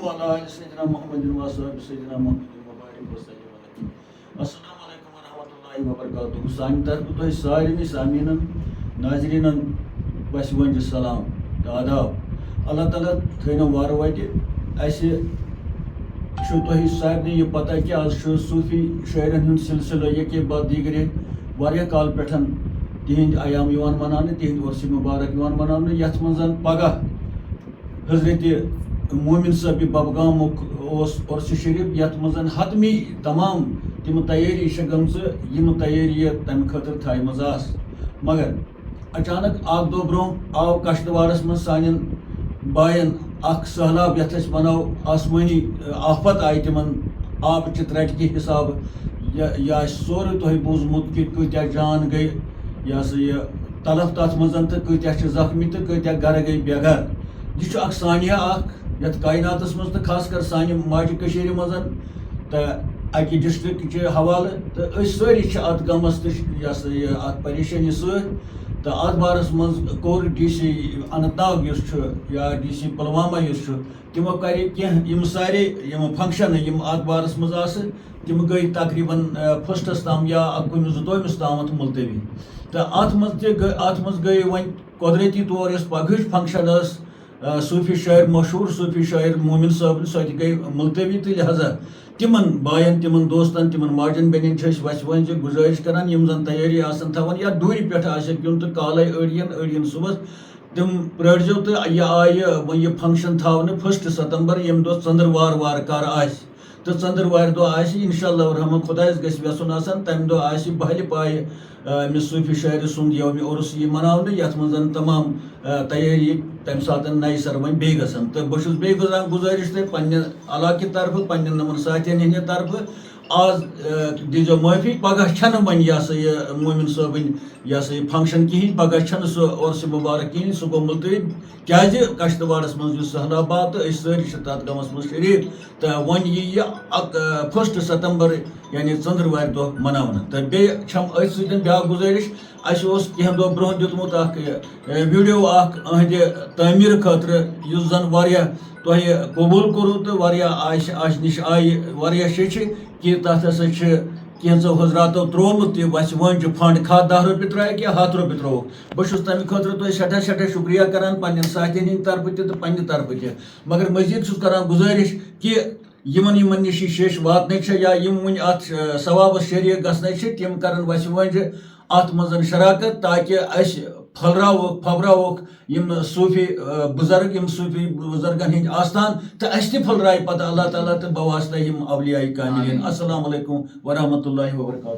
وعلى آل سيدنا محمد وصحبه سيدنا محمد وبارك وسلم عليه. السلام علیکم ورحمۃ اللہ وبرکاتہ. سانہِ طرفہٕ تۄہہِ سارنٕے سامعیٖنن ناظریٖنن پسوٲنجہِ سلام تہٕ آداب. اللہ تعالیٰ تھٲینو وارٕ وتہِ. اَسہِ چھُ تۄہہِ سارنٕے یہِ پتہ کہِ آز چھُ صوٗفی شٲعرن ہُنٛد سلسلہٕ یکے بعد دیٖگرے واریاہ کال پٮ۪ٹھ تِہنٛدۍ ایام یِوان مناونہٕ، تِہنٛدۍ عرسہِ مُبارک یِوان مناونہٕ، یتھ منٛز پگاہ حضرتِ مومن صٲبِ ببگامُک اوس عرسہِ شریٖف، یتھ منٛز حتمی تمام تِم تیٲری چھےٚ گٔمژٕ یِم تیٲری تمہِ خٲطرٕ تھایمٕژ آسہٕ. مگر اچانک اکھ دۄہ برونٛہہ آو کشتوارس منٛز سانٮ۪ن باین اکھ سہلاب یتھ أسۍ ونو آسمٲنی آفت آیہِ تِمن آبہٕ چہِ ترٛٹکہِ حسابہٕ. یہِ آسہِ سورُے تۄہہِ بوٗزمُت کہِ کۭتیاہ جان گٔے یہِ ہسا یہِ تلف تتھ منٛز تہٕ کۭتیاہ چھِ زخمی تہٕ کۭتیاہ گرٕ گٔے بے گھر. یہِ چھُ اکھ سانحہ اکھ یتھ کایناتس منٛز تہٕ خاص کر سانہِ ماجہِ کٔشیٖرِ منٛز تہٕ اکہِ ڈسٹرکچہِ حوالہٕ تہٕ أسۍ سٲری چھِ اتھ غمس تہٕ یہِ ہسا یہِ اتھ پریشٲنی سۭتۍ. تہٕ اتھ بارس منٛز کوٚر ڈی سی اننت ناگ یُس چھُ یا ڈی سی پلوامہ یُس چھُ تِمو کرِ کینٛہہ یِم سارے یِم فنکشنہٕ یِم اتھ بارس منٛز آسہٕ تِم گٔے تقریٖباً فٔسٹس تام یا 19/2 تامتھ مُلتوی. تہٕ اتھ منٛز گٔے وۄنۍ قۄدرٔتی طور یۄس پگہٕچ فنکشن ٲس صوٗفی شٲعر مشہوٗر صوٗفی شٲعر مومن صٲبن سۄ تہِ گٔے مُلتوی. تہٕ لہذا تِمن باین تِمن دوستن تِمن ماجن بیٚنٮ۪ن چھِ أسۍ وسوٲنجہِ گُزٲرِش کران یِم زن تیٲری آسن تھاوان یا دوٗرِ پٮ۪ٹھ آسٮ۪کھ یُن تہٕ کالے أڑۍ یِن صُبحس تِم پرٛٲرۍزیو تہٕ یہِ آیہِ وۄنۍ یہِ فنکشن تھاونہٕ 1 ستمبر ییٚمہِ دۄہ ژٔنٛدٕروار کر آسہِ. تہٕ ژٔنٛدٕروارِ دۄہ آسہِ انشاء اللہ الرحمٰن خۄدایس گژھِ یژھُن آسان تمہِ دۄہ آسہِ بہلہِ پایہِ أمِس صوٗفی شٲعرِ سُنٛد یومہِ عُرُس یی مناونہٕ یتھ منٛز تمام تیٲری تمہِ ساتہٕ نَیہِ سرٕ وۄنۍ بیٚیہِ گژھن. تہٕ بہٕ چھُس بیٚیہِ گُزاران گُزٲرِش تۄہہِ پننہِ علاقہٕ طرفہٕ پننٮ۪ن یِمن ساتھین ہٕنٛدِ طرفہٕ آز دیٖزیو معٲفی. پگہہ چھنہٕ وۄنۍ یہِ ہسا یہِ مومن صٲبٕنۍ یہِ ہسا یہِ فنکشن کِہینۍ. پگہہ چھنہٕ سُہ عرسہِ مُبارک کِہینۍ. سُہ گوٚو مُلتوی کیازِ کشتوارس منٛز یُس سہلاب آو تہٕ أسۍ سٲری چھِ تتھ غمس منٛز شریٖک. تہٕ وۄنۍ یی یہِ 1 ستمبر یعنی ژٔنٛدٕروارِ دۄہ مناونہٕ. تہٕ بیٚیہِ چھم أتھۍ سۭتۍ بیٛاکھ گُزٲرِش. اَسہِ اوس کینٛہہ دۄہ برونٛہہ دیُتمُت اکھ ویٖڈیو اکھ أہنٛدِ تعمیٖر خٲطرٕ یُس زن واریاہ تۄہہِ قبوٗل کوٚروٕ تہٕ واریاہ آسہِ نِش آیہِ واریاہ شیٚچھِ کہِ تتھ ہسا چھِ کینٛژو حضراتو ترٛوومُت تہِ وسوٲنجہِ فنڈ کھہہ 10 رۄپیہِ ترٛایہِ کینٛہہ 100 رۄپیہِ ترٛووُکھ. بہٕ چھُس تمہِ خٲطرٕ تۄہہِ سٮ۪ٹھاہ شُکریہ کران پننٮ۪ن ساتھین ہٕنٛدِ طرفہٕ تہِ تہٕ پننہِ طرفہٕ تہِ. مگر مٔزیٖد چھُس کران گُزٲرِش کہِ یِمن نِش یہِ شیٚش واتنٕکۍ چھِ یا یِم وُنہِ اتھ ثوابس شریٖک گژھنٕکۍ چھِ تِم کرن وسوٲنجہِ اتھ منٛز شراکت تاکہِ أسۍ پھۄلراووکھ یِم صوٗفی بُزرگ یِم صوٗفی بُزرگن ہٕنٛدۍ آستان تہٕ اَسہِ تہِ پھٔلرایہِ پتہٕ اللہ تعالیٰ تہٕ بواسطہ یِم اولیاء کاملین. السلام علیکم ورحمۃ اللہ وبرکاتہ.